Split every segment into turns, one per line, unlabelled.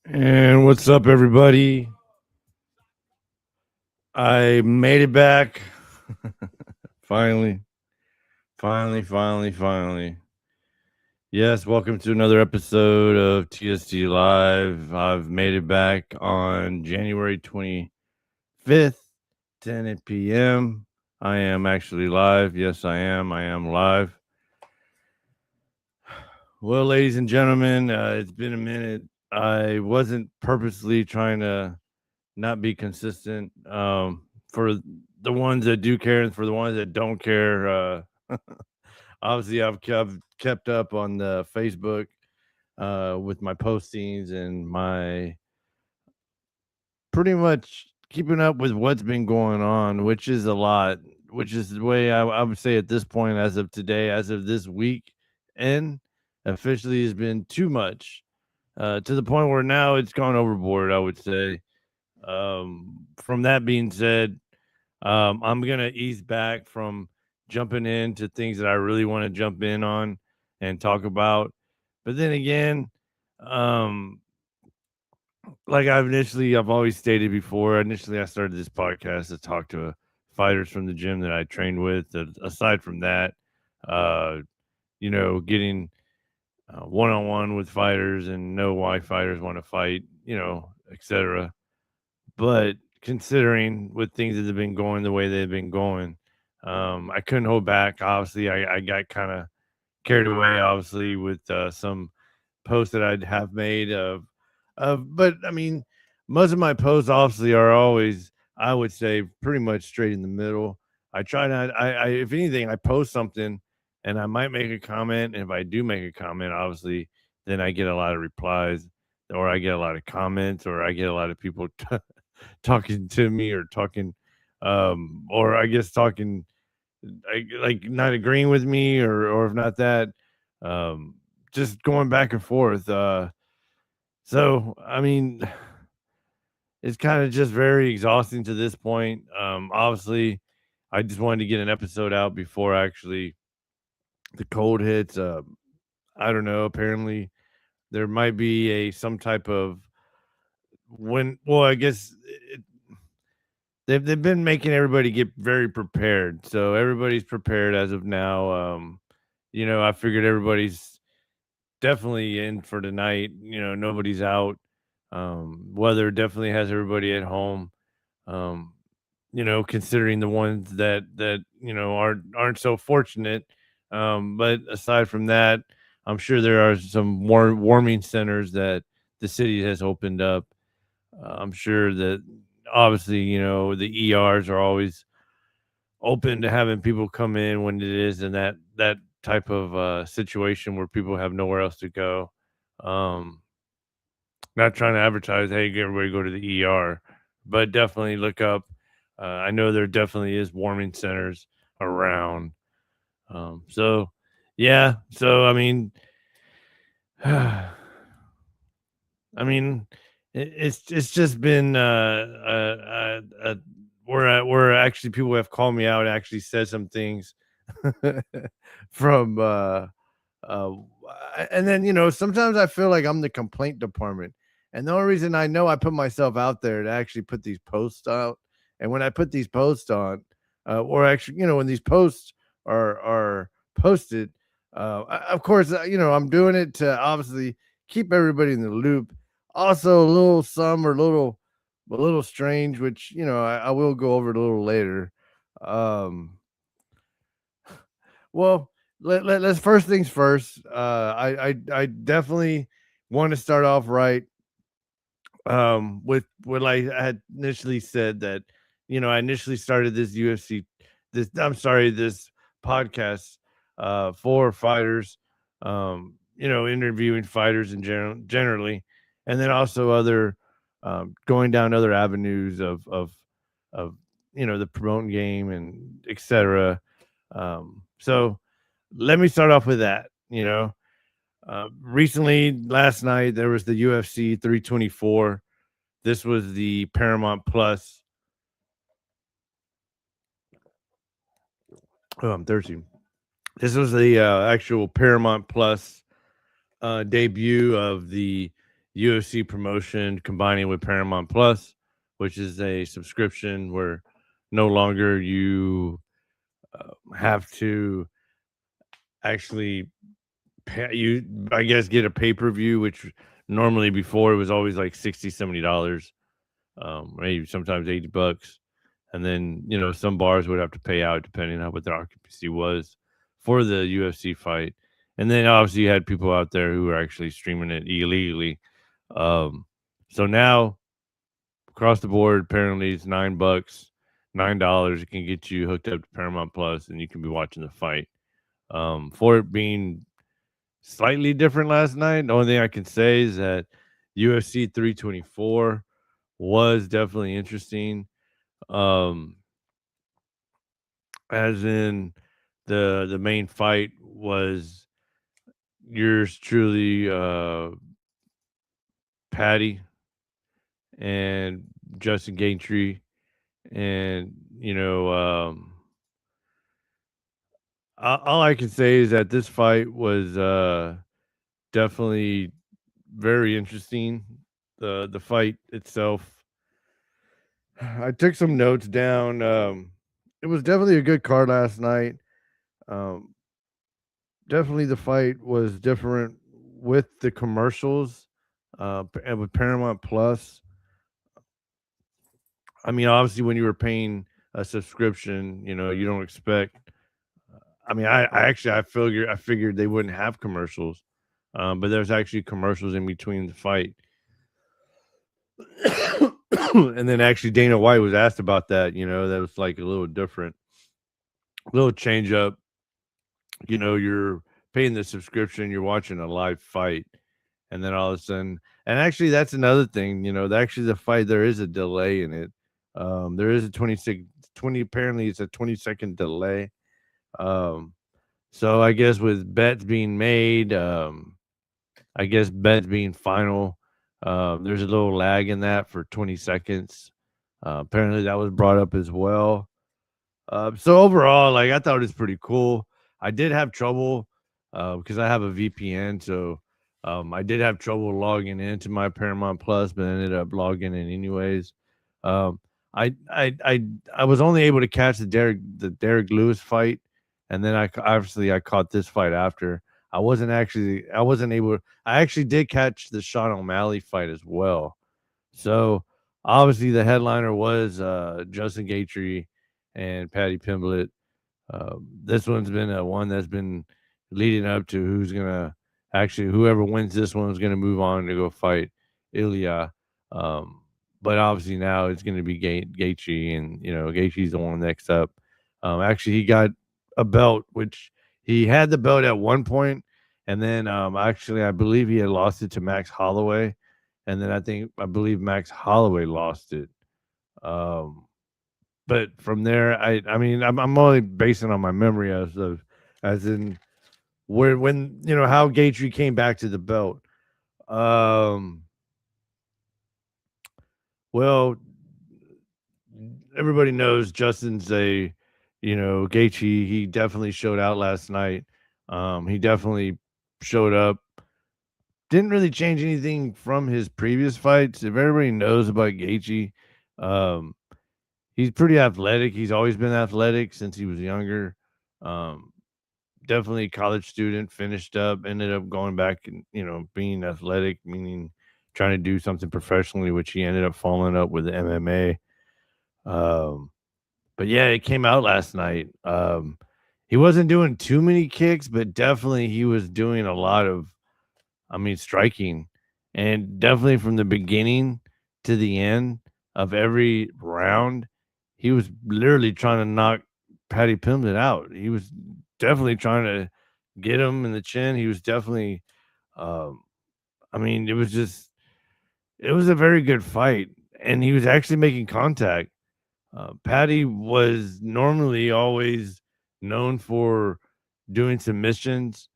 And what's up, everybody? I made it back. Finally. Yes, welcome to another episode of TST Live. I've made it back on January 25th, 10 p.m. I am actually live. Yes, I am. I am live. Well, ladies and gentlemen, it's been a minute. I wasn't purposely trying to not be consistent. For the ones that do care and for the ones that don't care, obviously I've kept up on the Facebook with my postings and my pretty much keeping up with what's been going on, which is a lot, which is the way I would say at this point, as of today, as of this week, and officially has been too much to the point where now it's gone overboard, I would say. From that being said, I'm gonna ease back from jumping into things that I really want to jump in on and talk about. But then again, um, like I've always stated before, initially I started this podcast to talk to fighters from the gym that I trained with. Aside from that, uh, getting one on one with fighters and know why fighters want to fight, etc. But considering with things that have been going the way they've been going, I couldn't hold back. Obviously, I got kind of carried away, obviously, with some posts that I'd have made but I mean, most of my posts obviously are always, I would say, pretty much straight in the middle. I try not, if anything, I post something and I might make a comment. And if I do make a comment, obviously, then I get a lot of replies or I get a lot of comments or I get a lot of people talking to me or talking, or I guess talking, like not agreeing with me or if not that, um, just going back and forth. So I mean, it's kind of just very exhausting to this point. Obviously, I just wanted to get an episode out before actually the cold hits. I don't know. Apparently, there might be some type of when. Well, I guess they've been making everybody get very prepared, so everybody's prepared as of now. I figured everybody's definitely in for tonight. Nobody's out. Weather definitely has everybody at home. Um, considering the ones that aren't so fortunate. But aside from that, I'm sure there are some warming centers that the city has opened up. I'm sure that obviously, the ERs are always open to having people come in when it is in that type of situation where people have nowhere else to go. Um, Not trying to advertise, hey, everybody go to the ER, but definitely look up. I know there definitely is warming centers around. So yeah, so I mean, I mean, it's just been where actually people have called me out, actually said some things from uh and then sometimes I feel like I'm the complaint department, and the only reason I know I put myself out there to actually put these posts out, and when I put these posts on, or actually when these posts are posted, of course I'm doing it to obviously keep everybody in the loop. Also a little some or a little strange, which I will go over it a little later. um well, let's first things first. I definitely want to start off right. With what I had initially said that I initially started this this podcast for fighters, interviewing fighters in generally, and then also other going down other avenues of the promoting game and etc. So let me start off with that. Recently, last night, there was the UFC 324. This was the Paramount Plus Oh, I'm thirsty. This was the actual Paramount Plus debut of the UFC promotion combining with Paramount Plus, which is a subscription where no longer you have to actually I guess get a pay-per-view, which normally before it was always like 60 $70, maybe sometimes $80. And then, some bars would have to pay out depending on what their occupancy was for the UFC fight. And then obviously you had people out there who were actually streaming it illegally. Um, so now across the board, apparently it's $9, $9. It can get you hooked up to Paramount Plus and you can be watching the fight. For it being slightly different last night, the only thing I can say is that UFC 324 was definitely interesting. Um, as in the main fight was yours truly, Patty and Justin Gaethje, and all I can say is that this fight was definitely very interesting. The fight itself, I took some notes down. It was definitely a good card last night. Um, Definitely the fight was different with the commercials, and with Paramount Plus. I mean, obviously, when you were paying a subscription, you don't expect. I mean, I figured they wouldn't have commercials, but there's actually commercials in between the fight. And then actually Dana White was asked about that. That was like a little different, little change up. You're paying the subscription, you're watching a live fight, and then all of a sudden, and actually that's another thing, actually the fight, there is a delay in it. There is a 20, apparently it's a 20-second delay. Um, so I guess with bets being made, I guess bets being final, there's a little lag in that for 20 seconds. Apparently that was brought up as well. So overall, like I thought it was pretty cool. I did have trouble because I have a VPN, so I did have trouble logging into my Paramount Plus, but I ended up logging in anyways. Um, I was only able to catch the Derek Lewis fight, and then obviously I caught this fight after. I wasn't able. I actually did catch the Sean O'Malley fight as well. So obviously the headliner was Justin Gaethje and Patty Pimblett. This one's been a one that's been leading up to who's gonna actually, whoever wins this one is gonna move on to go fight Ilya. Um, but obviously now it's gonna be Gaethje, and Gaethje's the one next up. Actually, he got a belt, which he had the belt at one point, and then actually I believe he had lost it to Max Holloway, and then I believe Max Holloway lost it. Um, but from there, I mean, I'm only basing on my memory as in where when how Gaethje came back to the belt. Um, well, everybody knows Justin's Gaethje. He definitely showed out last night. He definitely showed up. Didn't really change anything from his previous fights. If everybody knows about Gaethje, um, he's pretty athletic. He's always been athletic since he was younger. Um, Definitely a college student, finished up, ended up going back and, being athletic, meaning trying to do something professionally, which he ended up following up with MMA. Um, but yeah, it came out last night. He wasn't doing too many kicks, but definitely he was doing a lot of, I mean, striking. And definitely from the beginning to the end of every round, he was literally trying to knock Patty Pimblett out. He was definitely trying to get him in the chin. He was definitely, um, I mean, it was a very good fight. And he was actually making contact. Patty was normally always known for doing submissions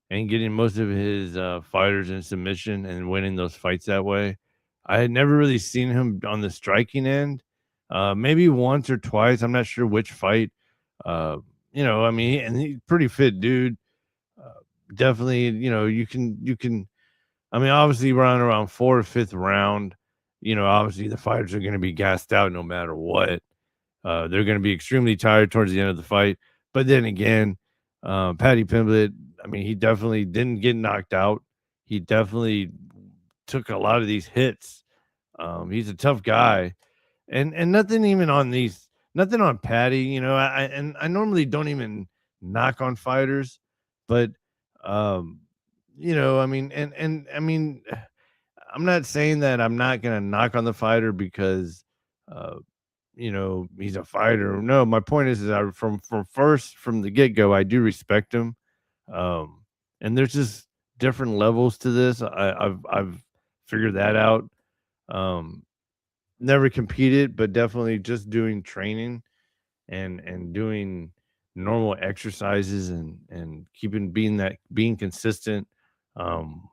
and getting most of his fighters in submission and winning those fights that way. I had never really seen him on the striking end. Maybe once or twice. I'm not sure which fight. Uh, I mean, and he's pretty fit dude. Uh, Definitely, you can. I mean, obviously, around 4th, 5th round, obviously the fighters are going to be gassed out no matter what. They're going to be extremely tired towards the end of the fight. But then again, Paddy Pimblett, I mean, he definitely didn't get knocked out. He definitely took a lot of these hits. He's a tough guy, and nothing on Patty. I normally don't even knock on fighters, but um, I mean, and I mean, I'm not saying that I'm not gonna knock on the fighter because uh he's a fighter. No, my point is that from the get go, I do respect him. Um, and there's just different levels to this. I've figured that out. Um, Never competed, but definitely just doing training and doing normal exercises and being consistent. Um,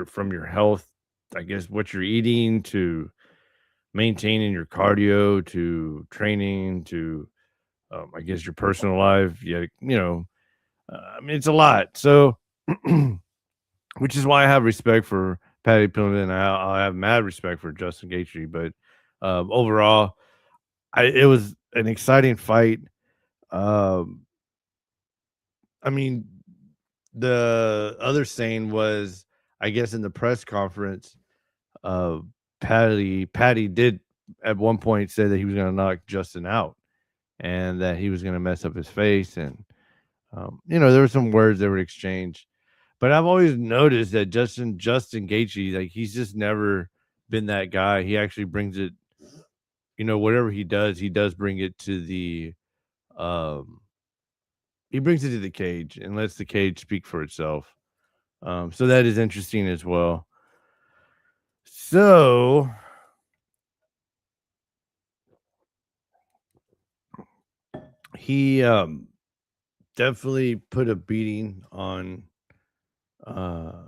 from your health, I guess what you're eating to maintaining your cardio to training to I guess your personal life. Yeah, I mean it's a lot. So, which is why I have respect for Patty Pimblett, and I have mad respect for Justin Gaethje. But overall, it was an exciting fight. Um, I mean, the other saying was, I guess, in the press conference, uh, Patty did at one point say that he was going to knock Justin out and that he was going to mess up his face. And, there were some words that were exchanged. But I've always noticed that Justin Gaethje, like he's just never been that guy. He actually brings it, whatever he does bring it to um, he brings it to the cage and lets the cage speak for itself. So that is interesting as well. So he definitely put a beating on uh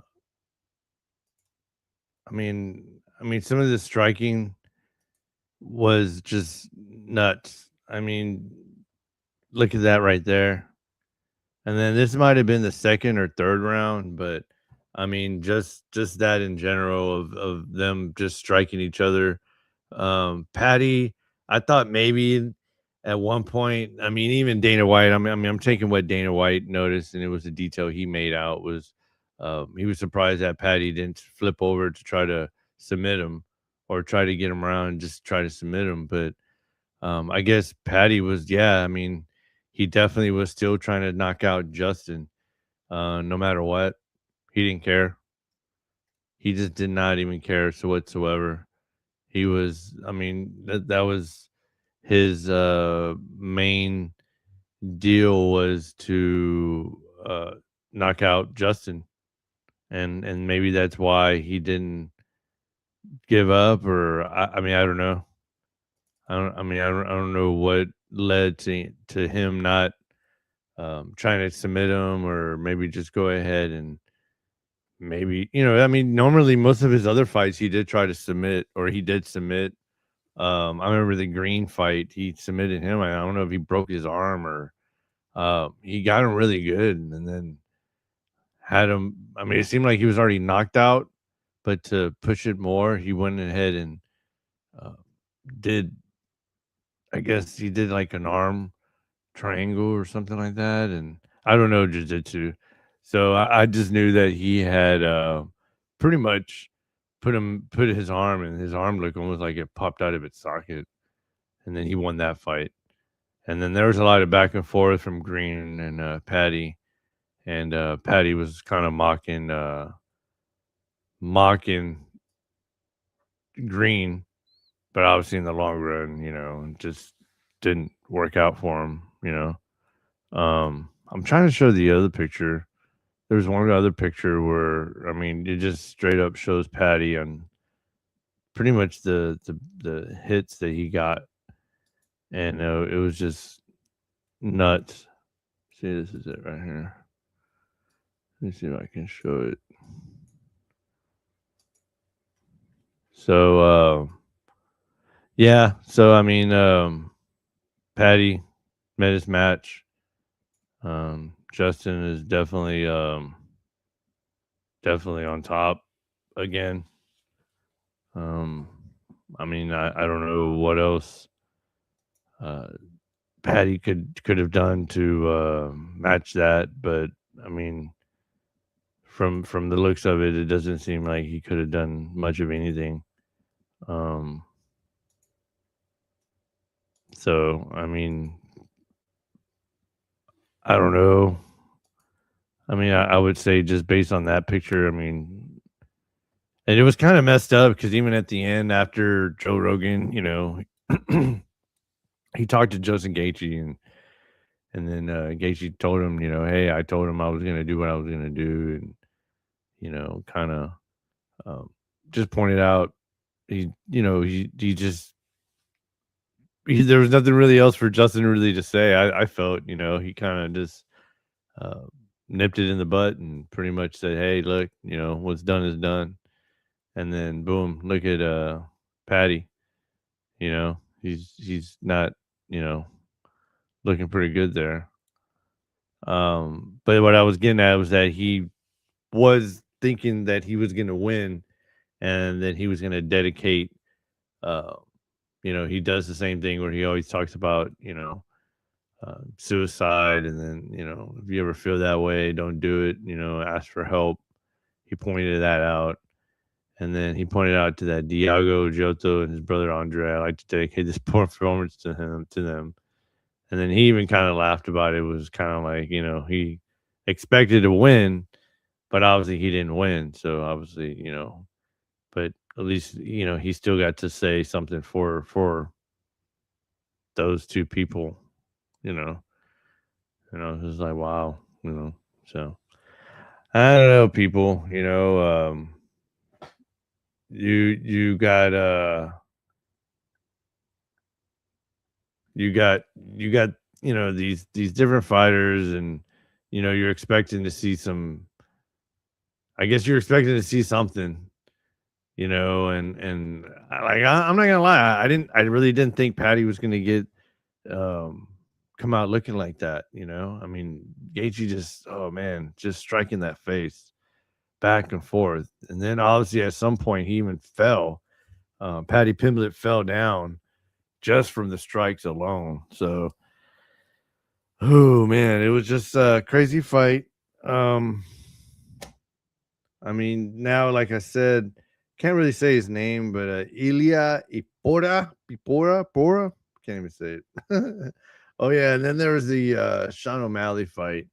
I mean some of the striking was just nuts. I mean, look at that right there. And then this might have been the 2nd or 3rd round, but I mean just that in general of them just striking each other. Patty, I thought maybe at one point, I mean, even Dana White, I'm taking what Dana White noticed, and it was a detail he made out was he was surprised that Patty didn't flip over to try to submit him or try to get him around and just try to submit him. But I guess Patty was, yeah, I mean, he definitely was still trying to knock out Justin, no matter what. He didn't care. He just did not even care so whatsoever. He was, I mean, that was his main deal was to knock out Justin, and maybe that's why he didn't give up, or I mean, I don't know. I don't know what led to him not trying to submit him, or maybe just go ahead and maybe I mean, normally most of his other fights he did try to submit, or he did submit. I remember the Green fight, he submitted him. I don't know if he broke his arm or he got him really good and then had him. I mean, it seemed like he was already knocked out, but to push it more, he went ahead and uh, did. I guess he did like an arm triangle or something like that, and I don't know jiu-jitsu, so I just knew that he had pretty much put his arm, and his arm looked almost like it popped out of its socket, and then he won that fight. And then there was a lot of back and forth from Green and Patty, and Patty was kind of mocking Green, but obviously in the long run, it just didn't work out for him. I'm trying to show the other picture. There's one other picture where I mean it just straight up shows Patty on pretty much the hits that he got, and it was just nuts. See, this is it right here. Let me see if I can show it. So yeah, so I mean Patty met his match. Justin is definitely on top again. Um, I mean, I don't know what else uh, Patty could have done to match that, but I mean, from the looks of it, it doesn't seem like he could have done much of anything. Um, so I mean, I don't know. I mean, I would say just based on that picture, I mean, and it was kind of messed up because even at the end, after Joe Rogan, he talked to Justin Gaethje, and then Gaethje told him, hey, I told him I was gonna do what I was gonna do, and kind of um, just pointed out he just there was nothing really else for Justin really to say. I felt he kind of just uh, nipped it in the butt and pretty much said, hey, look, what's done is done. And then boom, look at Patty. He's not you know looking pretty good there. But what I was getting at was that he was thinking that he was going to win, and that he was going to dedicate. Uh, he does the same thing where he always talks about suicide, and then if you ever feel that way, don't do it. Ask for help. He pointed that out. And then he pointed out to that Diego Giotto and his brother Andre, I like to dedicate this performance to them. And then he even kind of laughed about it. It was kind of like, he expected to win, but obviously he didn't win. So obviously, but at least, he still got to say something for those two people, you know. It was like wow. So I don't know, people, you got you got you got these different fighters, and you're expecting to see some, I guess you're expecting to see something, and I'm not gonna lie, I really didn't think Patty was gonna get um come out looking like that. I mean, Gaethje just, oh man, just striking that face back and forth, and then obviously at some point he even fell. Patty Pimblett fell down just from the strikes alone. So, oh man, it was just a crazy fight. Um, I mean, now, like I said, can't really say his name, but Ilya Pora, can't even say it. Oh yeah, and then there was the Sean O'Malley fight,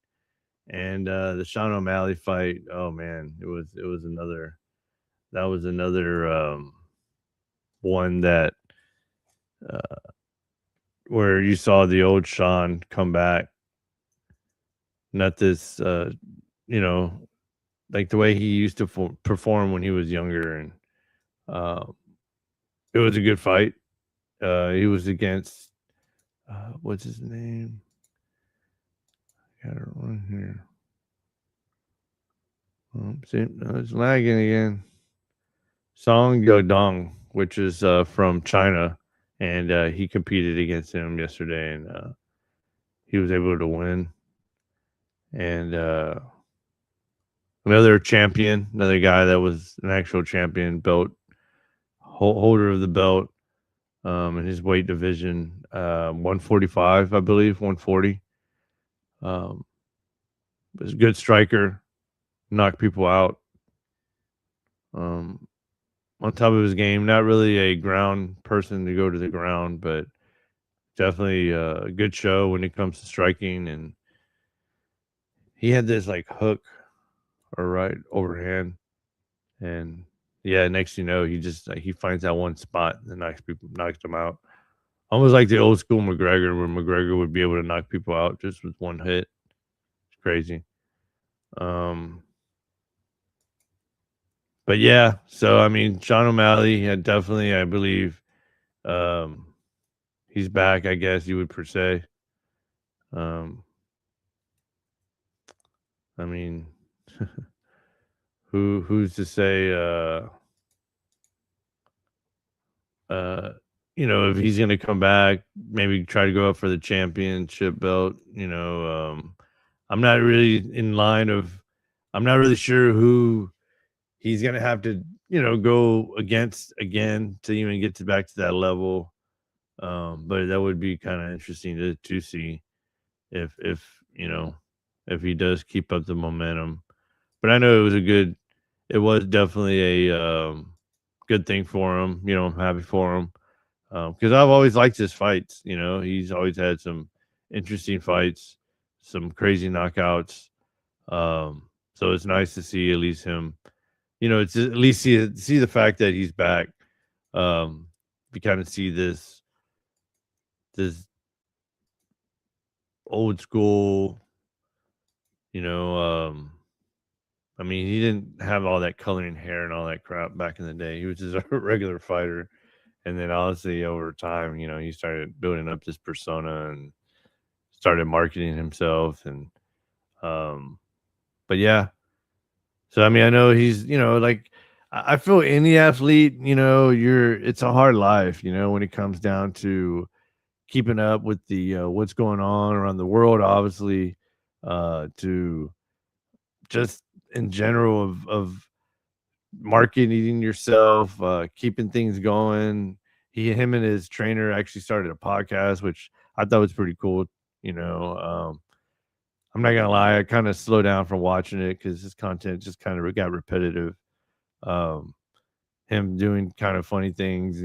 and the Sean O'Malley fight. Oh man, it was another, that was another one that uh, where you saw the old Sean come back, not this you know like the way he used to perform when he was younger, and uh, it was a good fight. He was against what's his name? Got it run here. See, no, it's lagging again. Song Yodong, which is from China, and he competed against him yesterday, and he was able to win. And another champion, another guy that was an actual champion, belt holder of the belt, in his weight division, 145, I believe, 140. Um, was a good striker, knocked people out. Um, on top of his game, not really a ground person to go to the ground, but definitely a good show when it comes to striking. And he had this like hook or right overhand, and yeah, next you know, he just he finds that one spot and knocks them out. Almost like the old school McGregor, where McGregor would be able to knock people out just with one hit. It's crazy. Um, but yeah, so I mean, Sean O'Malley had definitely, I believe, um, he's back. I guess you would per se. Um, I mean, who's to say? Uh, if he's gonna come back, maybe try to go up for the championship belt. I'm not really in line of. I'm not really sure who he's gonna have to, go against again to even get to back to that level. But that would be kind of interesting to see if if he does keep up the momentum. But I know it was definitely a good thing for him. I'm happy for him because I've always liked his fights. He's always had some interesting fights, some crazy knockouts. So it's nice to see at least him. It's at least see the fact that he's back. Um, we kind of see this old school, you know. I mean, he didn't have all that coloring hair and all that crap back in the day. He was just a regular fighter, and then honestly, over time, he started building up this persona and started marketing himself, and um, but yeah. So I mean, I know he's, like I feel any athlete, it's a hard life, when it comes down to keeping up with the what's going on around the world, obviously, to just in general of marketing yourself, keeping things going. Him and his trainer actually started a podcast, which I thought was pretty cool. You know, um, I'm not gonna lie, I kind of slowed down from watching it because his content just kind of got repetitive. Um, him doing kind of funny things,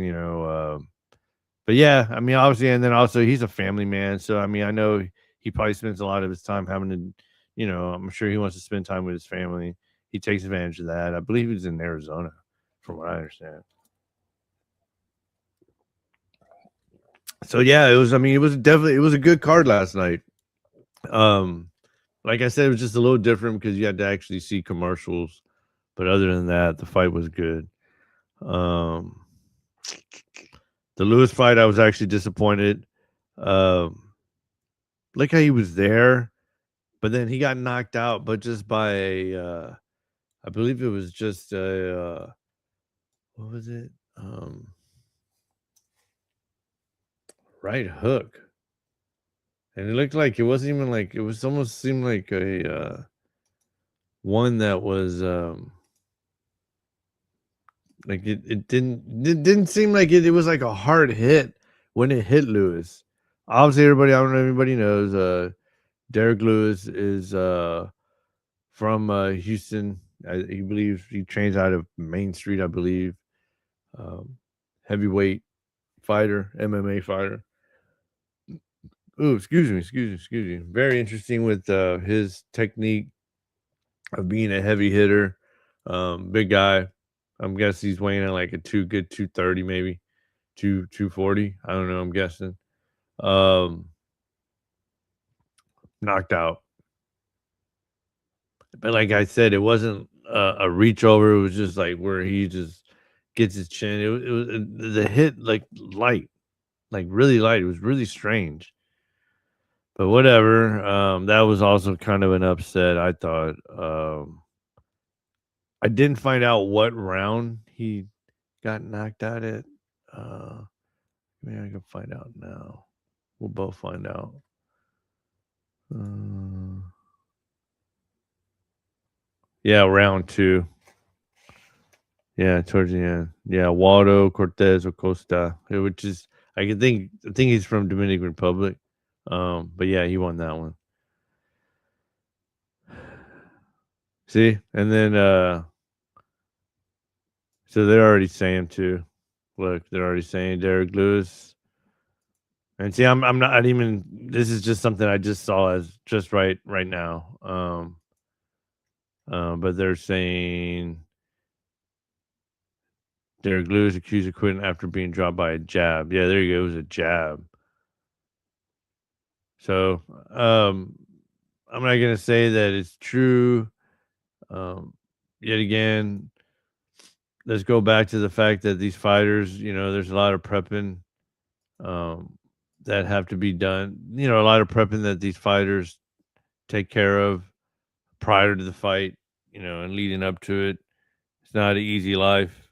but yeah, I mean, obviously, and then also he's a family man, so I mean, I know he probably spends a lot of his time having to, I'm sure he wants to spend time with his family. He takes advantage of that. I believe he's in Arizona, from what I understand. So yeah, it was. I mean, it was a good card last night. Um, like I said, it was just a little different because you had to actually see commercials. But other than that, the fight was good. Um, the Lewis fight, I was actually disappointed. Um, like how he was there, but then he got knocked out, but just by I believe it was just a what was it? Right hook, and it looked like it wasn't even like it was almost seemed like a one that was like it didn't seem like it was like a hard hit when it hit Lewis. Obviously, everybody I don't know everybody knows Derek Lewis is from Houston. He believes he trains out of Main Street, I believe. Um, heavyweight fighter, MMA fighter. Ooh, excuse me. Very interesting with his technique of being a heavy hitter. Big guy. I'm guessing he's weighing in like a 230 maybe, 240. I don't know. I'm guessing. Um, knocked out. But like I said, it wasn't a reach over. It was just like where he just gets his chin. It was the hit like light, like really light. It was really strange. But whatever. That was also kind of an upset. I thought. I didn't find out what round he got knocked out at. Uh, maybe I can find out now. We'll both find out. Uh, yeah, round two. Yeah, towards the end. Yeah, Waldo Cortez Acosta, which is I think he's from Dominican Republic. But yeah, he won that one. See, and then so they're already saying too. Look, they're already saying Derek Lewis. And see, I'm not even. This is just something I just saw as just right now. But they're saying Derek Lewis accused of quitting after being dropped by a jab. Yeah, there you go. It was a jab. So, I'm not gonna say that it's true. Um, yet again, let's go back to the fact that these fighters, there's a lot of prepping um, that have to be done. A lot of prepping that these fighters take care of prior to the fight, and leading up to it. It's not an easy life.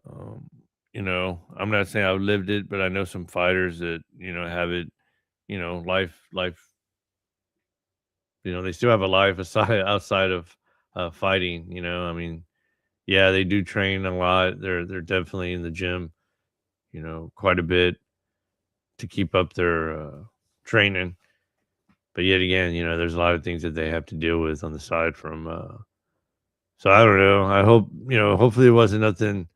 Um, I'm not saying I've lived it, but I know some fighters that have it. Life They still have a life aside outside of fighting. I mean, yeah, they do train a lot. They're definitely in the gym, quite a bit to keep up their training. But yet again, there's a lot of things that they have to deal with on the side from. So I don't know. I hope hopefully it wasn't nothing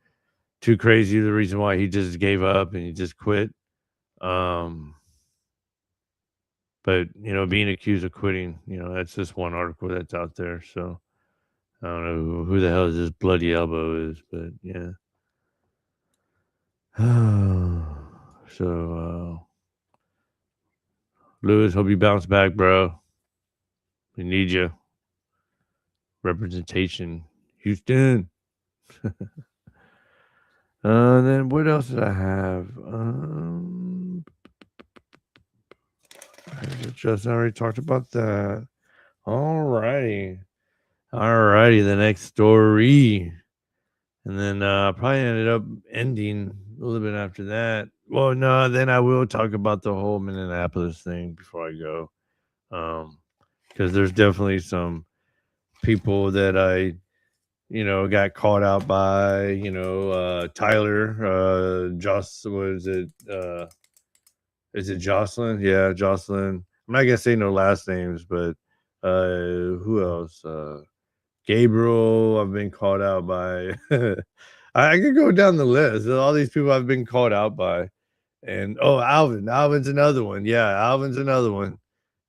too crazy. The reason why he just gave up and he just quit. Um, but being accused of quitting, that's just one article that's out there. So I don't know who the hell is this bloody elbow is, but yeah. So Lewis, hope you bounce back, bro. We need you. Representation, Houston. Then what else did I have? I already talked about that. Alrighty. The next story. And then probably ended up ending a little bit after that. Well, no, then I will talk about the whole Minneapolis thing before I go. Because there's definitely some people that I got caught out by, Tyler, Joss, was it, is it Jocelyn? Yeah, Jocelyn. I'm not gonna say no last names, but who else? Gabriel, I've been called out by. I could go down the list. All these people I've been called out by, and Alvin's another one. Yeah, Alvin's another one.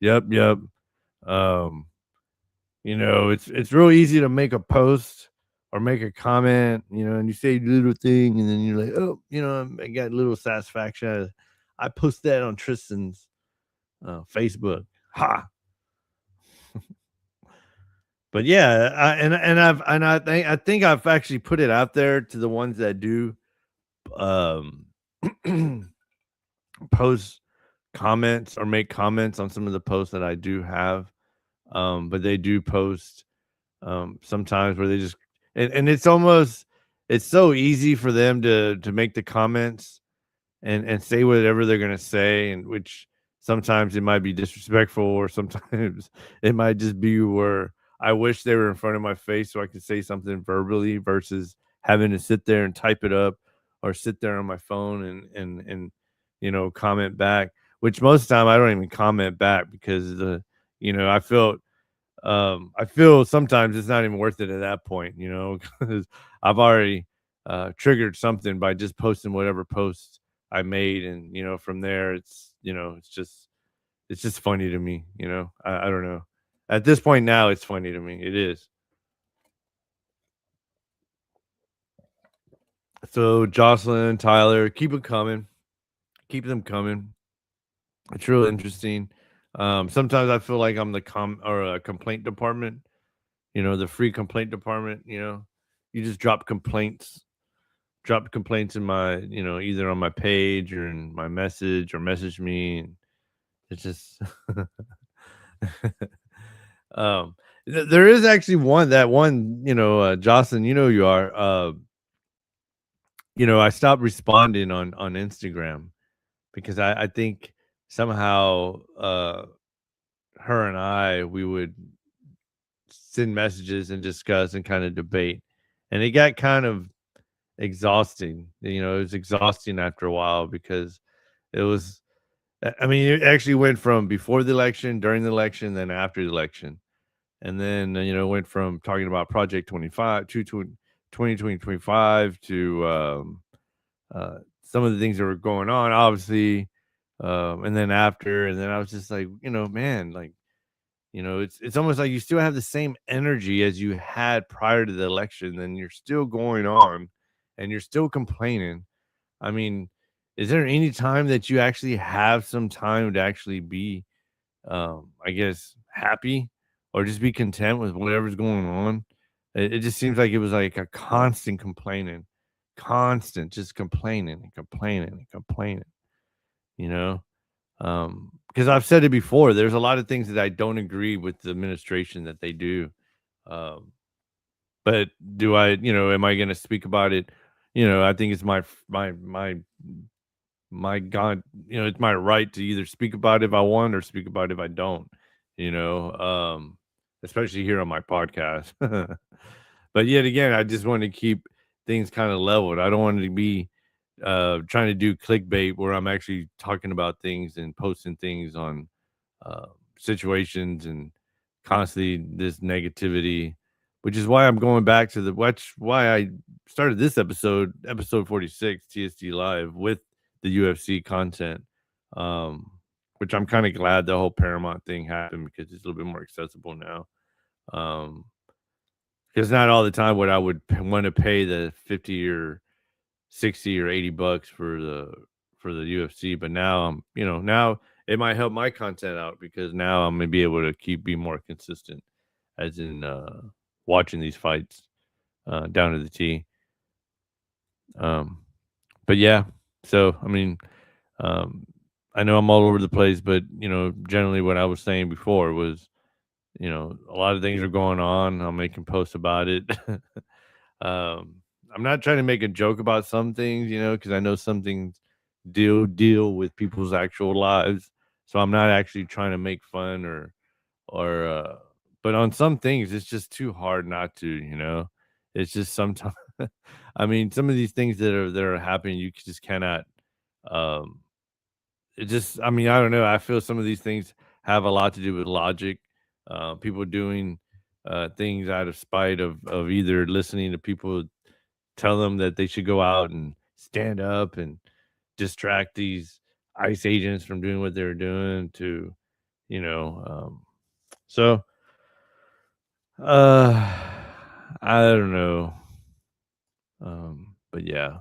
Yep. Um, it's real easy to make a post or make a comment, and you say a little thing, and then you're like, oh, I got a little satisfaction. I post that on Tristan's Facebook. Ha! But yeah, I think I've actually put it out there to the ones that do um post comments or make comments on some of the posts that I do have. But they do post sometimes where they just and it's so easy for them to make the comments and say whatever they're gonna say, and which sometimes it might be disrespectful, or sometimes it might just be where I wish they were in front of my face so I could say something verbally versus having to sit there and type it up or sit there on my phone and comment back. Which most of the time I don't even comment back because I feel sometimes it's not even worth it at that point, because I've already triggered something by just posting whatever post I made, and from there it's just funny to me. I don't know. At this point now, it's funny to me. It is. So Jocelyn, Tyler, keep it coming. Keep them coming. It's real interesting. Sometimes I feel like I'm the complaint department. The free complaint department. You just drop complaints in my, either on my page or in my message or message me. And it's just, there is actually one, Jocelyn, you are, I stopped responding on Instagram because I think somehow, her and we would send messages and discuss and kind of debate. And it got kind of exhausting. It was exhausting after a while because it was, I mean, it actually went from before the election, during the election, then after the election. And then, went from talking about Project 25 to 2025 to some of the things that were going on, obviously. And then after, and then I was just like, man, like, it's almost like you still have the same energy as you had prior to the election, then you're still going on and you're still complaining. I mean, is there any time that you actually have some time to actually be, I guess, happy or just be content with whatever's going on? It just seems like it was like a constant complaining, constant just complaining and complaining and complaining, you know? Because I've said it before, there's a lot of things that I don't agree with the administration that they do. Um, but do I, am I going to speak about it? I think it's my God, it's my right to either speak about it if I want or speak about it if I don't. you know, especially here on my podcast. But yet again, I just want to keep things kind of leveled. I don't want to be trying to do clickbait where I'm actually talking about things and posting things on uh, situations and constantly this negativity, which is why I'm going back to why I started this episode 46 TSD Live with the UFC content. Um, which I'm kind of glad the whole Paramount thing happened because it's a little bit more accessible now. Um, because not all the time would I would want to pay the 50 or 60 or 80 bucks for the UFC, but now now it might help my content out because now I'm gonna be able to be more consistent as in watching these fights down to the T. Um, but yeah, so I mean, um, I know I'm all over the place, but generally what I was saying before was, a lot of things are going on. I'm making posts about it. um, I'm not trying to make a joke about some things, because I know some things deal with people's actual lives. So I'm not actually trying to make fun or but on some things it's just too hard not to. It's just sometimes I mean, some of these things that are happening, you just cannot um it just I mean, I don't know. I feel some of these things have a lot to do with logic. People doing things out of spite of either listening to people tell them that they should go out and stand up and distract these ICE agents from doing what they're doing to, you know, so uh I don't know. But yeah.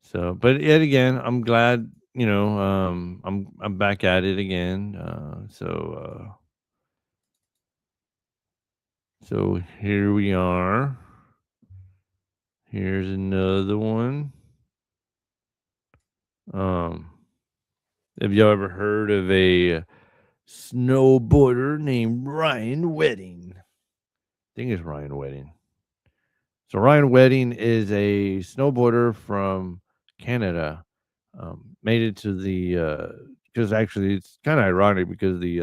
So but yet again, I'm glad, I'm back at it again. So here we are. Here's another one. Um have y'all ever heard of a snowboarder named Ryan Wedding? I think it's Ryan Wedding. So Ryan Wedding is a snowboarder from Canada. Made it to the because actually it's kind of ironic because the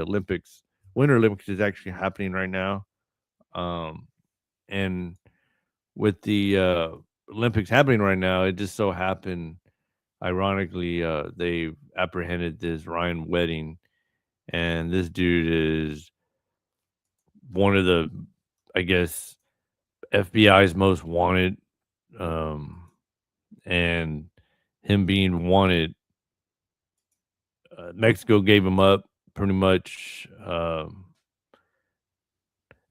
Winter Olympics is actually happening right now. Um, and with the Olympics happening right now, it just so happened, ironically, they apprehended this Ryan Wedding, and this dude is one of the, I guess, FBI's most wanted. Um, and him being wanted, Mexico gave him up pretty much.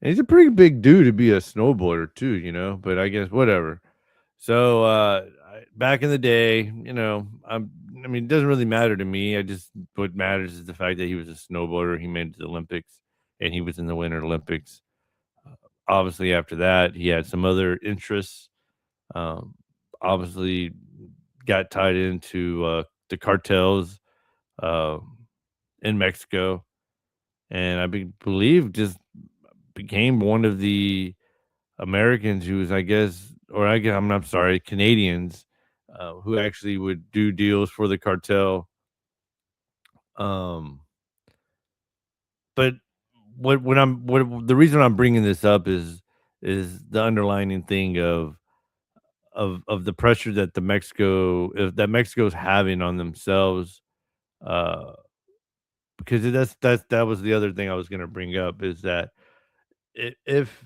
And he's a pretty big dude to be a snowboarder too, but I guess whatever. So back in the day, I mean, it doesn't really matter to me. What matters is the fact that he was a snowboarder. He made it to the Olympics, and he was in the Winter Olympics. Obviously, after that, he had some other interests. Um, obviously, got tied into the cartels uh, in Mexico, and believe just became one of the Americans who was, I guess, or I guess I'm sorry, Canadians who actually would do deals for the cartel. Um, but what the reason I'm bringing this up is the underlining thing of the pressure that that Mexico's having on themselves. Uh, because that was the other thing I was going to bring up is that if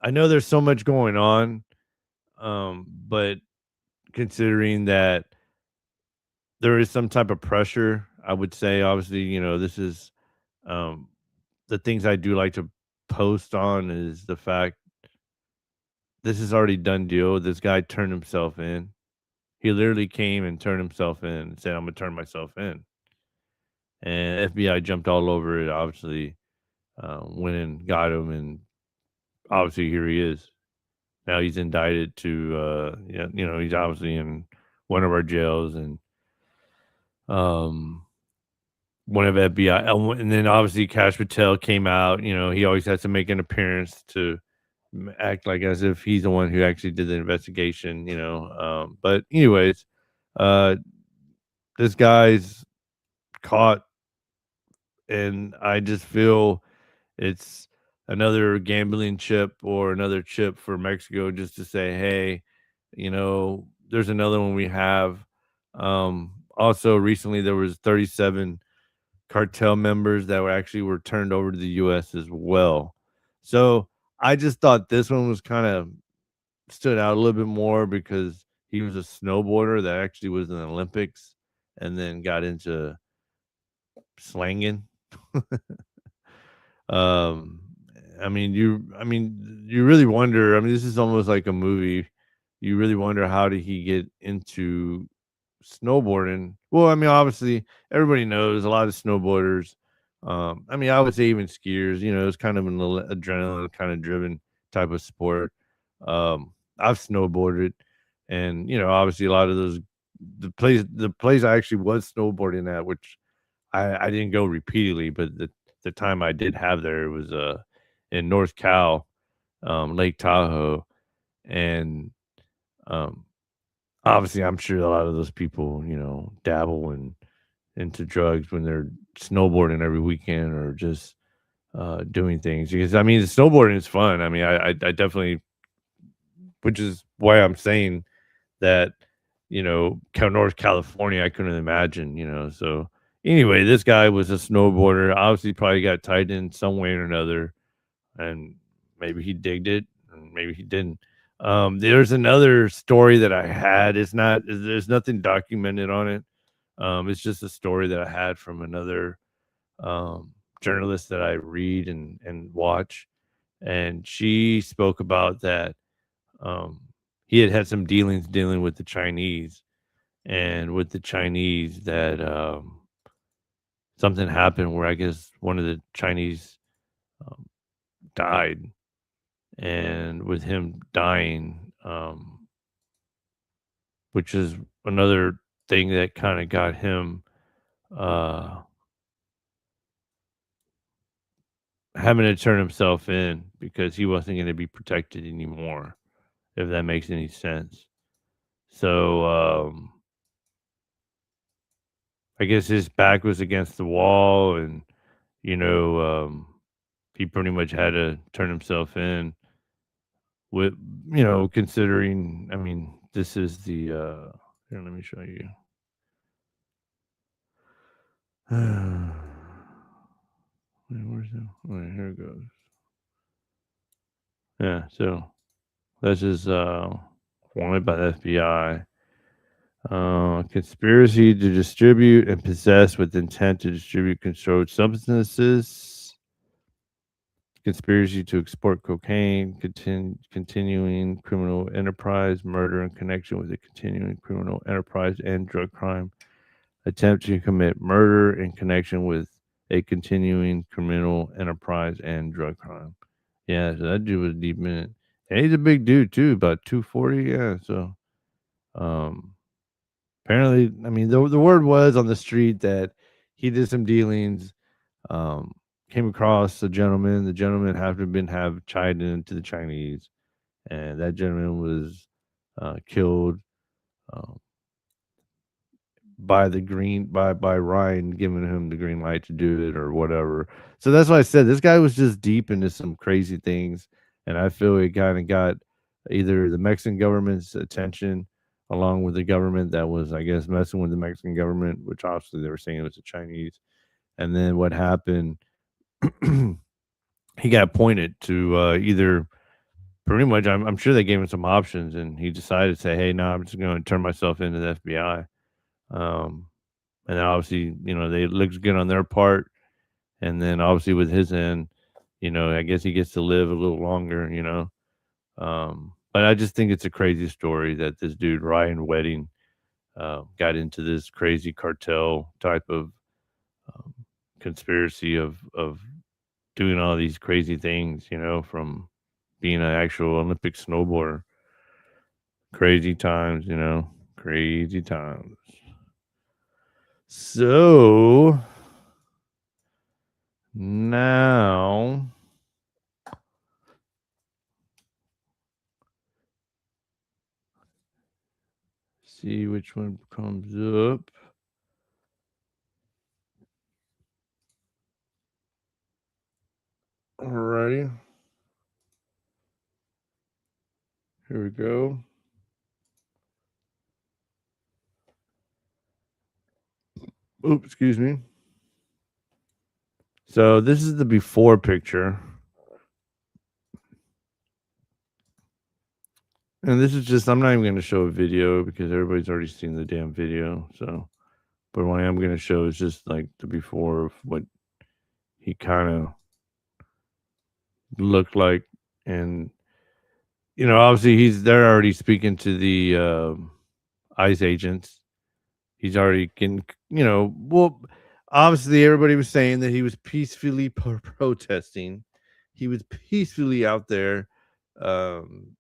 I know there's so much going on, but considering that there is some type of pressure, I would say, obviously, this is um, the things I do like to post on is the fact this is already done deal. This guy turned himself in. He literally came and turned himself in and said, "I'm gonna turn myself in." And FBI jumped all over it. Obviously, went and got him, and obviously here he is. Now he's indicted to, yeah, he's obviously in one of our jails, and um, one of FBI, and then obviously Cash Patel came out. He always has to make an appearance to act like as if he's the one who actually did the investigation. But anyways, uh, this guy's caught and I just feel it's another gambling chip or another chip for Mexico just to say, "Hey, there's another one we have." Also recently there was 37 cartel members that were turned over to the US as well. So, I just thought this one was kinda stood out a little bit more because he was a snowboarder that actually was in the Olympics and then got into slanging. Um, you really wonder. This is almost like a movie. You really wonder how did he get into snowboarding? Well, obviously everybody knows a lot of snowboarders. I would say even skiers. It's kind of an adrenaline kind of driven type of sport. I've snowboarded, and obviously a lot of those the place I actually was snowboarding at, which I didn't go repeatedly, but the time I did have there was in North Cal, Lake Tahoe, and um, obviously I'm sure a lot of those people dabble into drugs when they're snowboarding every weekend or just doing things because the snowboarding is fun. I definitely, which is why I'm saying that, North California, I couldn't imagine, so anyway, this guy was a snowboarder, obviously probably got tied in some way or another, and maybe he digged it, and maybe he didn't. There's another story that I had. There's nothing documented on it. It's just a story that I had from another journalist that I read and watch, and she spoke about that um, he had some dealing with the Chinese, and with the Chinese that something happened where I guess one of the Chinese um, died, and with him dying, which is another thing that kind of got him uh, having to turn himself in because he wasn't going to be protected anymore, if that makes any sense. So I guess his back was against the wall, and you know, he pretty much had to turn himself in with, considering, this is the, here, let me show you. Wait, where's it? Wait, here it goes. Yeah, so this is wanted by the FBI. Conspiracy to distribute and possess with intent to distribute controlled substances, conspiracy to export cocaine, continuing criminal enterprise, murder in connection with a continuing criminal enterprise, and drug crime, attempt to commit murder in connection with a continuing criminal enterprise and drug crime. Yeah, so that dude was deep in it. And he's a big dude too, about 240. Yeah, so um apparently, the word was on the street that he did some dealings, um, came across a gentleman. The gentleman happened to have chied into the Chinese, and that gentleman was killed um, by Ryan giving him the green light to do it or whatever. So that's why I said this guy was just deep into some crazy things, and I feel it kind of got either the Mexican government's attention along with the government that was, I guess, messing with the Mexican government, which obviously they were saying it was the Chinese. And then what happened, he got appointed to either pretty much, I'm sure they gave him some options, and he decided to say, "Hey, no, I'm just going to turn myself into the FBI." Um, and then obviously, they it looks good on their part, and then obviously with his end, I guess he gets to live a little longer. But I just think it's a crazy story that this dude Ryan Wedding got into this crazy cartel type of um, conspiracy of doing all these crazy things, from being an actual Olympic snowboarder. Crazy times, crazy times. So now, see which one comes up. Alrighty, here we go. Oops, excuse me. So this is the before picture. And this is just, I'm not even going to show a video because everybody's already seen the damn video. So, but what I am going to show is just like the before of what he kind of looked like. And, you know, obviously they're already speaking to the ICE agents. He's already getting, you know, well, obviously everybody was saying that he was peacefully protesting. He was peacefully out there um,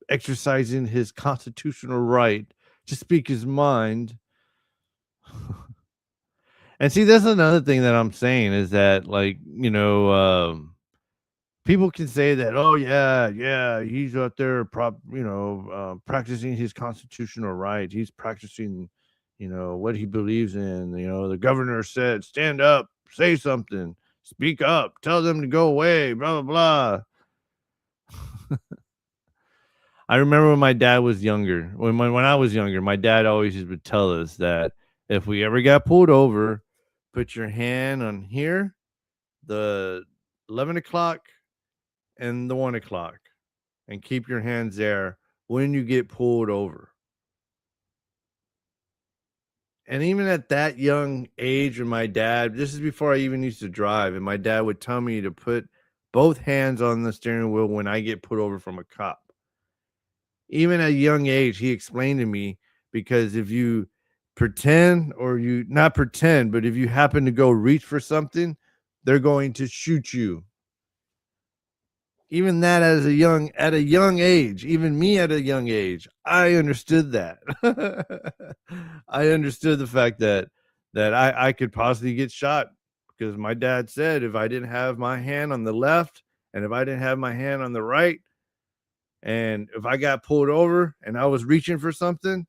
exercising his constitutional right to speak his mind. And see, that's another thing that I'm saying is that, like, you know, people can say that, oh yeah, he's out there, practicing his constitutional right. He's practicing, you know, what he believes in. You know, the governor said, stand up, say something, speak up, tell them to go away, blah blah blah. I remember when my dad was younger. When I was younger, my dad always would tell us that if we ever got pulled over, put your hand on here, the 11 o'clock and the 1 o'clock, and keep your hands there when you get pulled over. And even at that young age, when my dad, this is before I even used to drive, and my dad would tell me to put both hands on the steering wheel when I get put over from a cop. Even at a young age, he explained to me, because if you pretend, or you not pretend, but if you happen to go reach for something, they're going to shoot you. Even that, at a young age, even me at a young age, I understood that. I understood the fact that I could possibly get shot, because my dad said if I didn't have my hand on the left and if I didn't have my hand on the right, and if I got pulled over and I was reaching for something,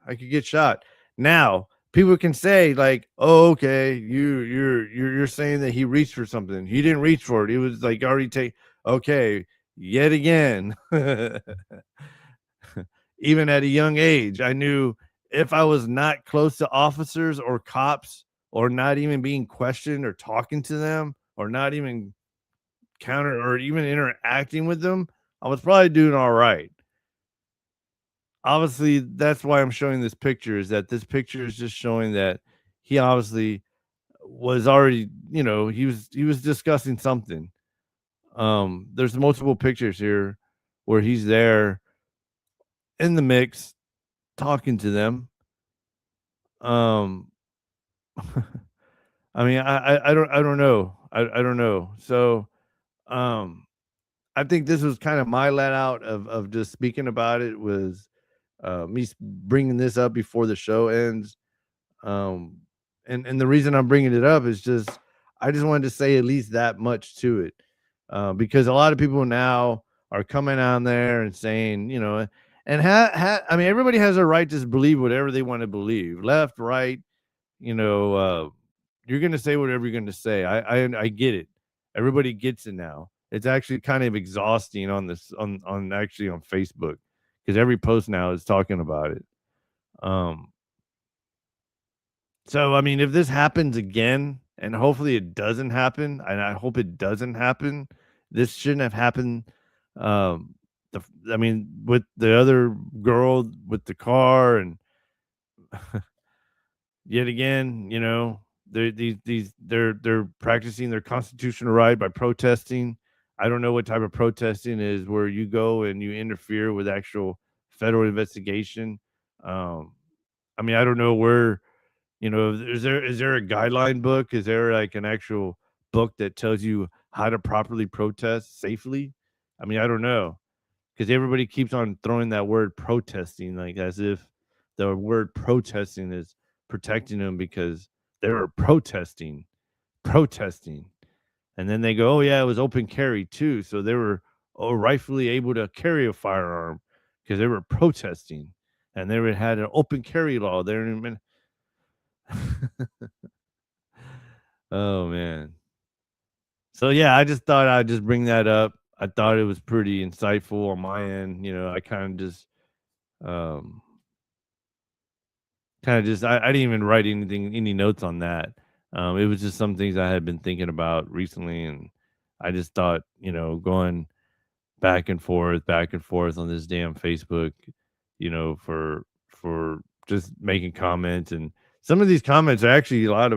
I could get shot. Now, people can say like, "Oh, okay, you're saying that he reached for something. He didn't reach for it. He was like already take." Okay, yet again, even at a young age, I knew if I was not close to officers or cops, or not even being questioned or talking to them, or not even counter or even interacting with them, I was probably doing all right. Obviously, that's why I'm showing this picture, is that this picture is just showing that he obviously was already, you know, he was discussing something. There's multiple pictures here where he's there in the mix talking to them. Um, I mean, I don't know. I don't know. So, um, I think this was kind of my let out of just speaking about it, was me bringing this up before the show ends. Um, and the reason I'm bringing it up is just, I just wanted to say at least that much to it, because a lot of people now are coming on there and saying, you know, and I mean, everybody has a right to believe whatever they want to believe, left, right, you know. You're gonna say whatever you're gonna say. I get it. Everybody gets it now. It's actually kind of exhausting on this on actually on Facebook, because every post now is talking about it. Um, so, I mean, if this happens again, and hopefully it doesn't happen, and I hope it doesn't happen, this shouldn't have happened. Um, I mean, with the other girl with the car, and yet again, you know, they're practicing their constitutional right by protesting. I don't know what type of protesting is where you go and you interfere with actual federal investigation. Um, I mean, I don't know where, you know, is there a guideline book? Is there like an actual book that tells you how to properly protest safely? I mean, I don't know, because everybody keeps on throwing that word protesting, like as if the word protesting is protecting them because they were protesting. And then they go, oh yeah, it was open carry too. So they were, oh, rightfully able to carry a firearm because they were protesting, and they had an open carry law there in Oh man. So yeah, I just thought I'd just bring that up. I thought it was pretty insightful on my end. I kind of just um I didn't even write any notes on that. It was just some things I had been thinking about recently, and I just thought, going back and forth on this damn Facebook, for just making comments, and some of these comments are actually a lot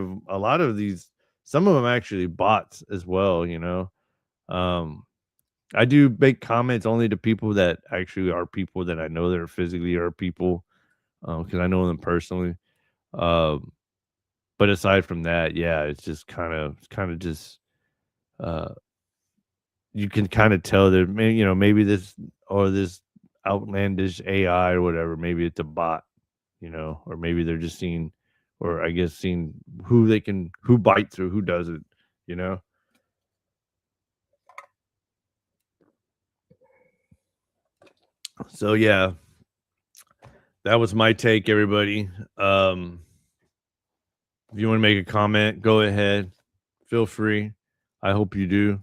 of these, some of them actually bots as well. Um, I do make comments only to people that actually are people that I know that are physically are people, because I know them personally. Um, but aside from that, yeah, it's just kind of just uh you can kind of tell that maybe this outlandish AI or whatever, maybe it's a bot, or maybe they're just seeing, or I guess seeing who bites or who doesn't, you know. So yeah, that was my take, everybody. If you want to make a comment, go ahead. Feel free. I hope you do.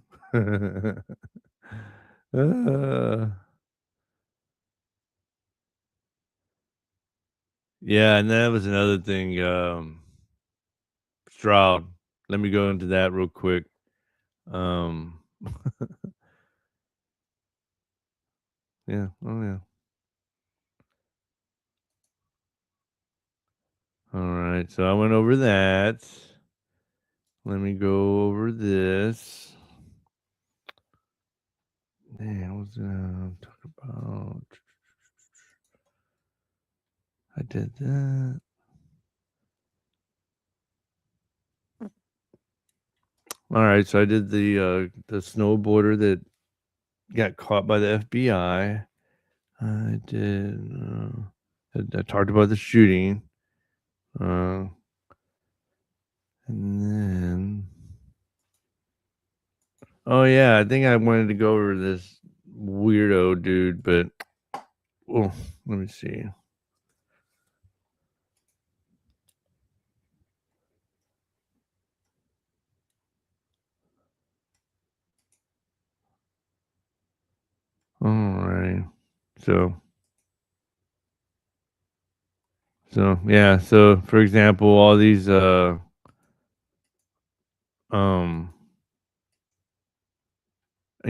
uh, yeah, and that was another thing. Stroud. Let me go into that real quick. Um, yeah. Oh yeah. All right. So I went over that. Let me go over this. Man, I was gonna talk about. I did that. All right. So I did the snowboarder that got caught by the FBI. I did. I talked about the shooting. Uh, and then. Oh yeah, I think I wanted to go over this weirdo dude, but oh, let me see. All right. So yeah, so for example, all these um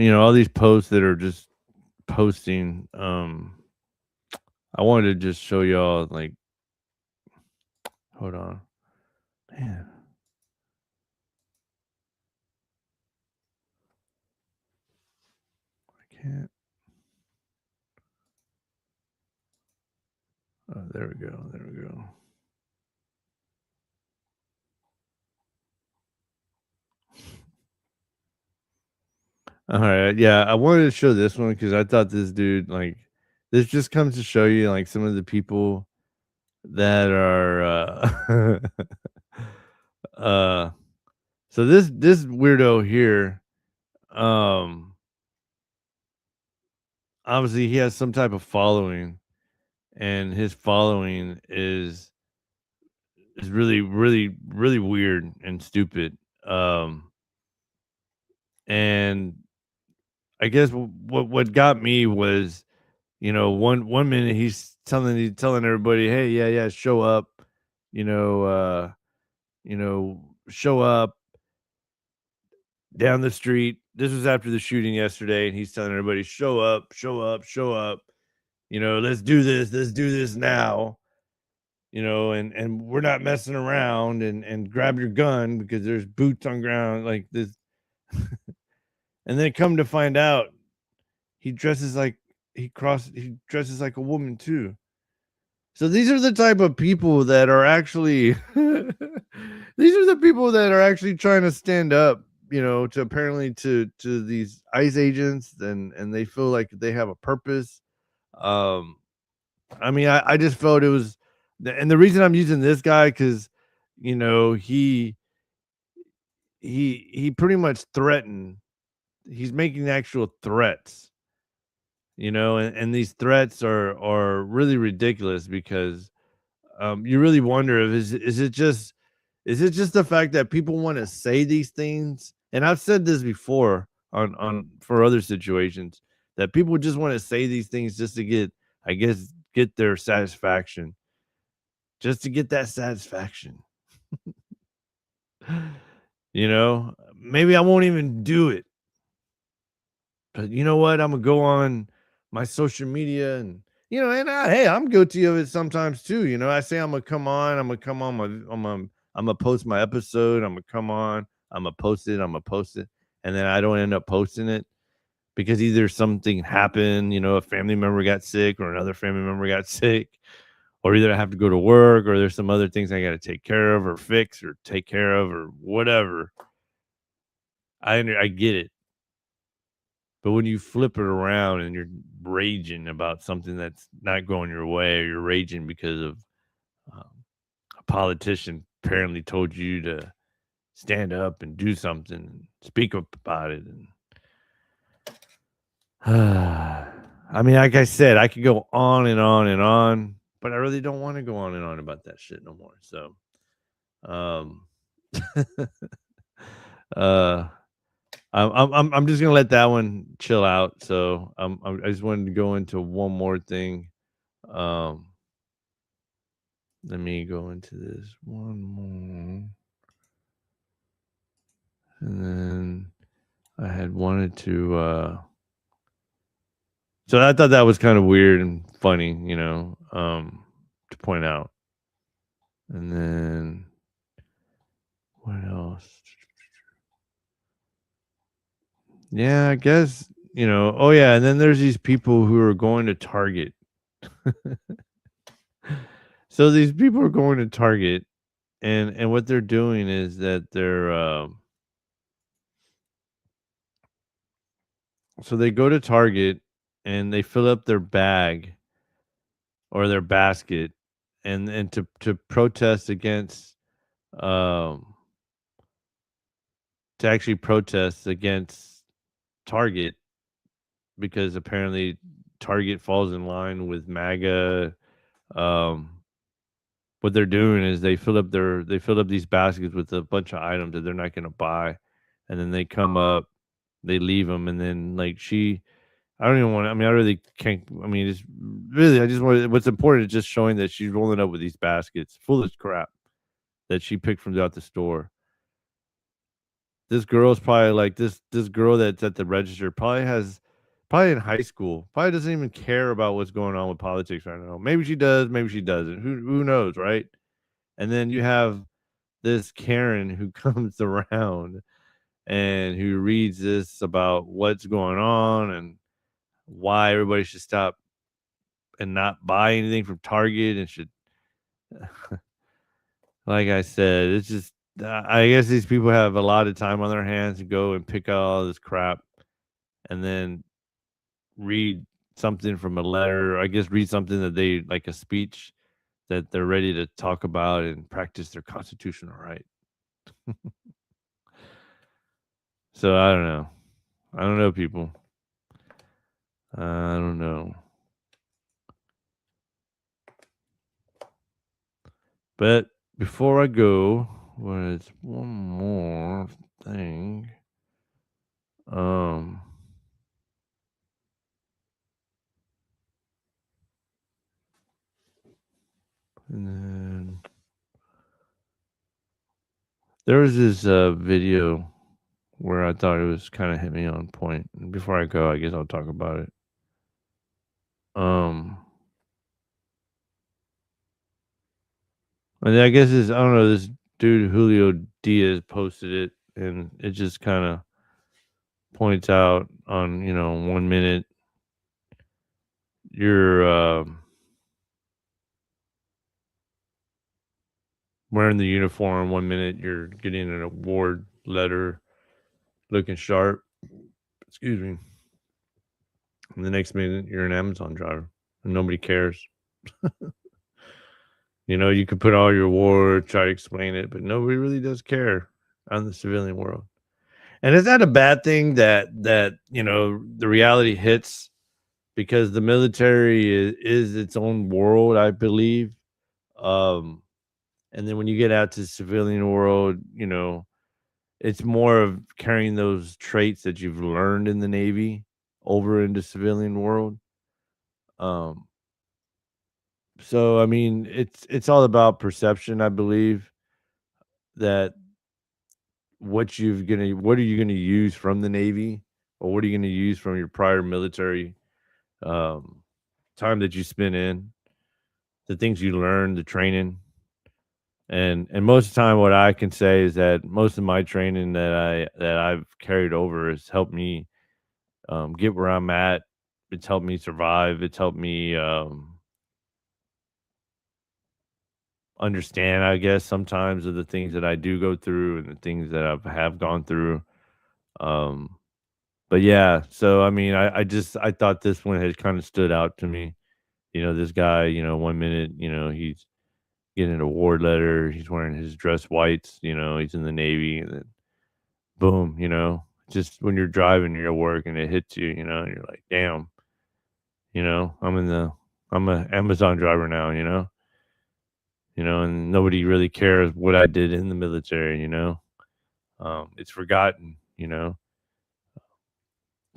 all these posts that are just posting, I wanted to just show y'all, like, hold on. Man, I can't. Oh, there we go. There we go. All right. Yeah, I wanted to show this one because I thought this dude, like, this just comes to show you, like, some of the people that are uh so this weirdo here, um obviously he has some type of following, and his following is really really really weird and stupid. And I guess what got me was, one minute he's telling everybody, hey, yeah, yeah, show up, you know uh show up down the street. This was after the shooting yesterday, and he's telling everybody, show up, show up, show up. Let's do this now. And we're not messing around, and grab your gun because there's boots on ground like this. And then come to find out, he dresses like he dresses like a woman too. So these are the type of people that are actually these are the people that are actually trying to stand up, to apparently to these ICE agents, and they feel like they have a purpose. Um I mean, I just felt it was, and the reason I'm using this guy because, he pretty much threatened. He's making actual threats, and these threats are really ridiculous because, you really wonder if is it just Is it just the fact that people want to say these things? And I've said this before on for other situations that people just want to say these things just to get, I guess, get their satisfaction, just to get that satisfaction. Maybe I won't even do it. But you know what? I'm gonna go on my social media and hey, I'm guilty of it sometimes too. I say I'm gonna come on, I'm gonna post my episode, I'm gonna come on, I'm gonna post it, and then I don't end up posting it because either something happened, a family member got sick or another family member got sick, or either I have to go to work or there's some other things I gotta take care of or fix or take care of or whatever. I get it. But when you flip it around and you're raging about something that's not going your way, or you're raging because of a politician apparently told you to stand up and do something and speak up about it. And I mean, like I said, I could go on and on and on, but I really don't want to go on and on about that shit no more. So, um, uh, I'm just gonna let that one chill out. So I just wanted to go into one more thing. Um, Let me go into this one more, and then I had wanted to. So I thought that was kind of weird and funny, to point out. And then what else? Yeah, I guess Oh yeah, and then there's these people who are going to Target. So these people are going to Target, and what they're doing is that so they go to Target and they fill up their bag or their basket and to protest against um to actually protest against Target because apparently Target falls in line with MAGA. um what they're doing is they fill up these baskets with a bunch of items that they're not going to buy, and then they come up, they leave them, and then like I don't even want to. I mean, I really can't. I mean, it's really. I just want. What's important is just showing that she's rolling up with these baskets full of crap that she picked from throughout the store. This girl's probably like this girl that's at the register probably in high school, probably doesn't even care about what's going on with politics right now. Maybe she does, maybe she doesn't. Who knows, right? And then you have this Karen who comes around and who reads this about what's going on and why everybody should stop and not buy anything from Target and should like I said, it's just I guess these people have a lot of time on their hands to go and pick out all this crap and then read something from a letter. I guess read something that they like a speech that they're ready to talk about and practice their constitutional right. So I don't know. I don't know, people. I don't know. But before I go, there's one more thing. Um and then there was this video where I thought it was kind of hit me on point. And before I go, I guess I'll talk about it. Um and I guess I don't know, this dude Julio Diaz posted it, and it just kind of points out on 1 minute you're wearing the uniform, 1 minute you're getting an award letter, looking sharp. Excuse me. And the next minute you're an Amazon driver and nobody cares. You could put all your awards, try to explain it, but nobody really does care on the civilian world. And is that a bad thing that the reality hits because the military is its own world, I believe. And then when you get out to the civilian world, it's more of carrying those traits that you've learned in the Navy over into civilian world. Um, so I mean, it's all about perception, I believe, that what are you gonna use from the Navy, or what are you gonna use from your prior military um, time that you spent in, the things you learned, the training. And most of the time what I can say is that most of my training that I've carried over has helped me get where I'm at. It's helped me survive. It's helped me understand, I guess, sometimes of the things that I do go through and the things that have gone through. Um, but yeah, so I mean, I thought this one had kind of stood out to me. This guy, 1 minute, he's getting an award letter, he's wearing his dress whites, he's in the Navy, and then boom, just when you're driving your work and it hits you, and you're like, damn, I'm a Amazon driver now, and nobody really cares what I did in the military. It's forgotten.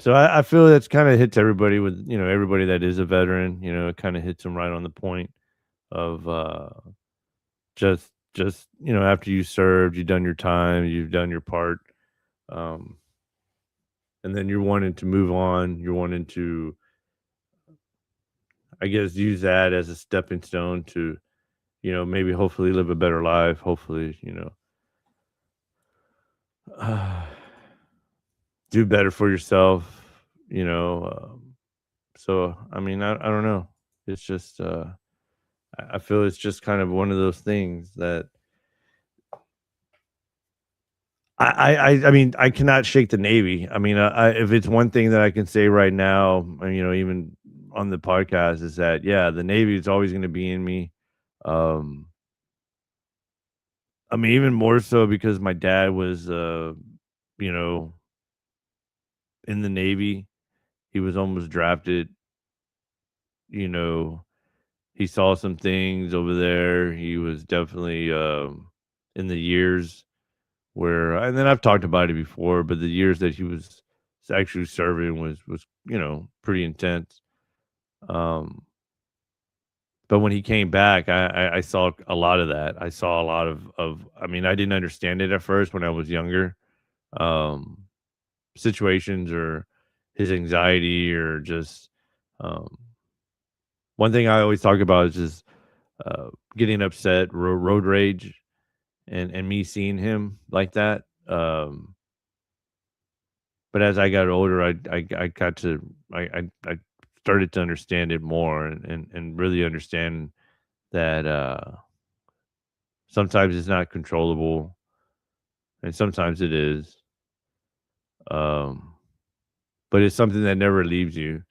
So I feel that's kind of hits everybody with, everybody that is a veteran, it kind of hits them right on the point of just, after you served, you've done your time, you've done your part. Um, and then you're wanting to move on, you're wanting to, I guess, use that as a stepping stone to, maybe hopefully live a better life. Hopefully, do better for yourself, you know. So, I mean, I don't know. It's just, I feel it's just kind of one of those things that I mean, I cannot shake the Navy. I mean, if it's one thing that I can say right now, even on the podcast, is that, yeah, the Navy is always going to be in me. Um, I mean, even more so because my dad was, you know, in the Navy. He was almost drafted. You know, he saw some things over there. He was definitely in the years where, and then I've talked about it before, but the years that he was actually serving was pretty intense. Um, but when he came back, I saw a lot of that. I saw a lot of. I mean, I didn't understand it at first when I was younger. Um, Situations or his anxiety or just um, one thing I always talk about is just getting upset, road rage, and me seeing him like that. But as I got older, I got to I started to understand it more and really understand that sometimes it's not controllable and sometimes it is. Um, but it's something that never leaves you,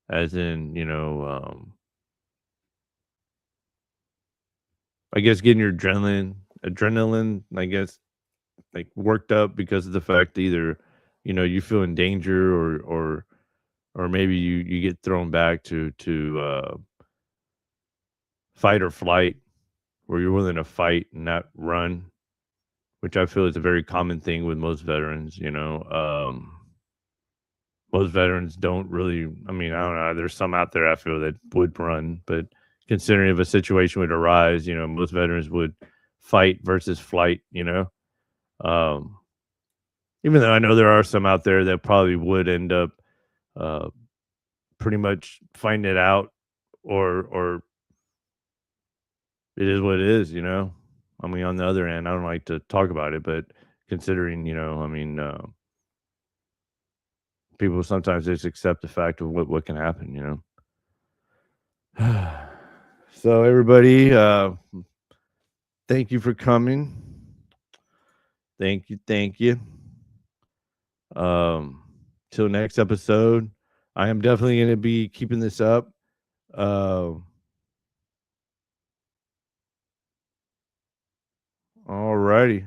as in, I guess getting your adrenaline, I guess, like worked up because of the fact that either, you feel in danger or maybe you get thrown back to fight or flight, where you're willing to fight and not run, which I feel is a very common thing with most veterans. Most veterans don't really. I mean, I don't know. There's some out there I feel that would run, but considering if a situation would arise, most veterans would fight versus flight. Um, Even though I know there are some out there that probably would end up uh, pretty much find it out, or it is what it is. I mean, on the other end, I don't like to talk about it, but considering, I mean, people sometimes just accept the fact of what can happen. So everybody, thank you for coming. Thank you. Um, Till next episode, I am definitely going to be keeping this up. Uh, all righty.